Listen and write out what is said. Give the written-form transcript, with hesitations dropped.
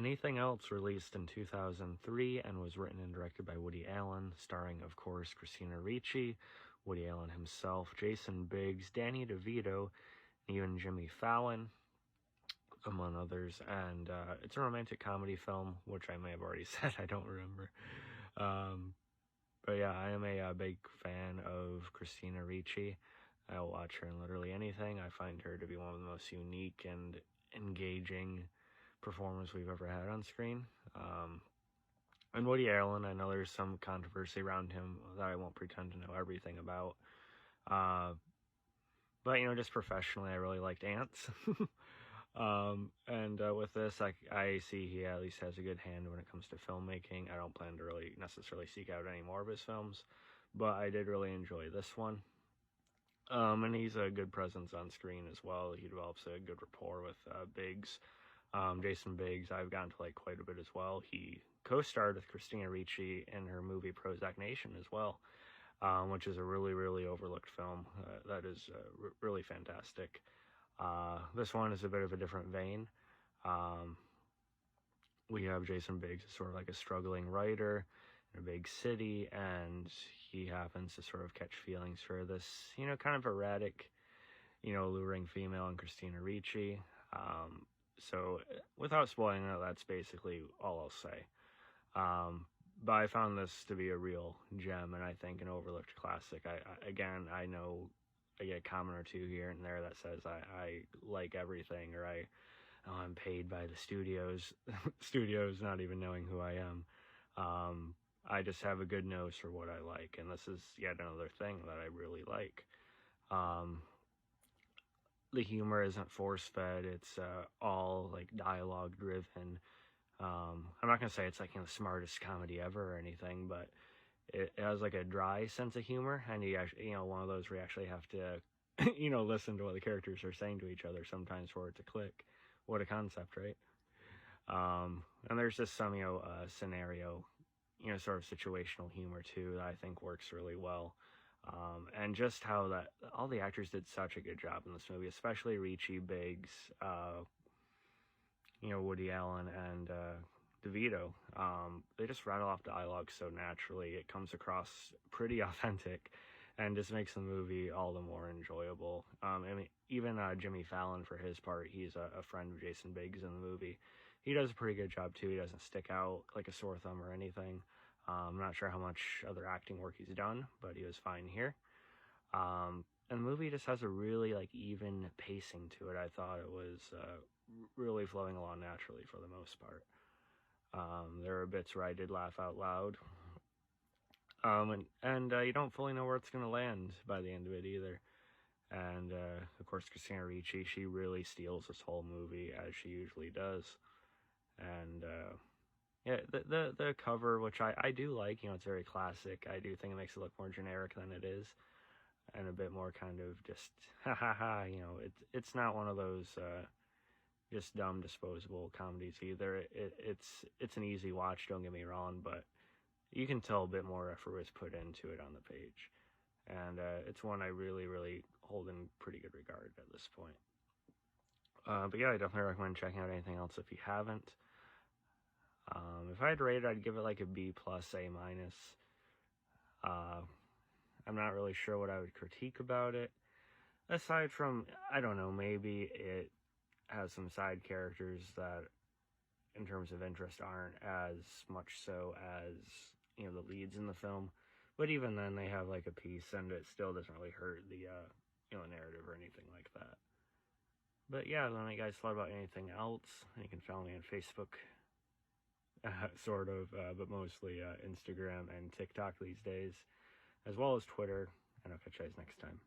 Anything Else released in 2003 and was written and directed by Woody Allen, starring, of course, Christina Ricci, Woody Allen himself, Jason Biggs, Danny DeVito, and even Jimmy Fallon, among others. And it's a romantic comedy film, which I may have already said, I don't remember. But yeah, I am a big fan of Christina Ricci. I'll watch her in literally anything. I find her to be one of the most unique and engaging performers we've ever had on screen. And Woody Allen, I know there's some controversy around him that I won't pretend to know everything about. But, you know, just professionally, I really liked Ants. And with this, I see he at least has a good hand when it comes to filmmaking. I don't plan to really necessarily seek out any more of his films, but I did really enjoy this one. And he's a good presence on screen as well. He develops a good rapport with Biggs. Jason Biggs, I've gotten to like quite a bit as well. He co-starred with Christina Ricci in her movie Prozac Nation as well, which is a really, really overlooked film that is really fantastic. This one is a bit of a different vein. We have Jason Biggs as sort of like a struggling writer in a big city, and he happens to sort of catch feelings for this, you know, kind of erratic, you know, alluring female in Christina Ricci. So without spoiling it, that's basically all I'll say. But I found this to be a real gem, and I think an overlooked classic. I know I get a comment or two here and there that says I like everything, or I'm paid by the studios, studios not even knowing who I am. I just have a good nose for what I like, and this is yet another thing that I really like. The humor isn't force-fed, it's all like dialogue driven. I'm not gonna say it's like, you know, the smartest comedy ever or anything, but it has like a dry sense of humor, and you actually, you know, one of those where you actually have to you know, listen to what the characters are saying to each other sometimes for it to click. What a concept, right? And there's just some, you know, scenario, you know, sort of situational humor too that I think works really well. And just how that all the actors did such a good job in this movie, especially Ricci, Biggs, you know, Woody Allen, and DeVito. They just rattle off dialogue so naturally. It comes across pretty authentic, and just makes the movie all the more enjoyable. I mean, even Jimmy Fallon, for his part, he's a friend of Jason Biggs in the movie. He does a pretty good job too. He doesn't stick out like a sore thumb or anything. I'm not sure how much other acting work he's done, but he was fine here. And the movie just has a really like even pacing to it. I thought it was really flowing along naturally for the most part. There are bits where I did laugh out loud. And you don't fully know where it's going to land by the end of it either. And of course, Christina Ricci, she really steals this whole movie, as she usually does. And yeah, the cover, which I do like, you know, it's very classic. I do think it makes it look more generic than it is, and a bit more kind of just ha ha ha. You know, it's not one of those just dumb disposable comedies either. It's an easy watch, don't get me wrong, but you can tell a bit more effort was put into it on the page. And it's one I really, really hold in pretty good regard at this point. But yeah, I definitely recommend checking out Anything Else if you haven't. If I had to rate it, I'd give it like a B+, A-. I'm not really sure what I would critique about it. Aside from, I don't know, maybe it has some side characters that, in terms of interest, aren't as much so as, you know, the leads in the film. But even then, they have like a piece, and it still doesn't really hurt the, you know, narrative or anything like that. But yeah, let me guys thought about Anything Else. You can follow me on Facebook, sort of, but mostly Instagram and TikTok these days, as well as Twitter. And I'll catch you guys next time.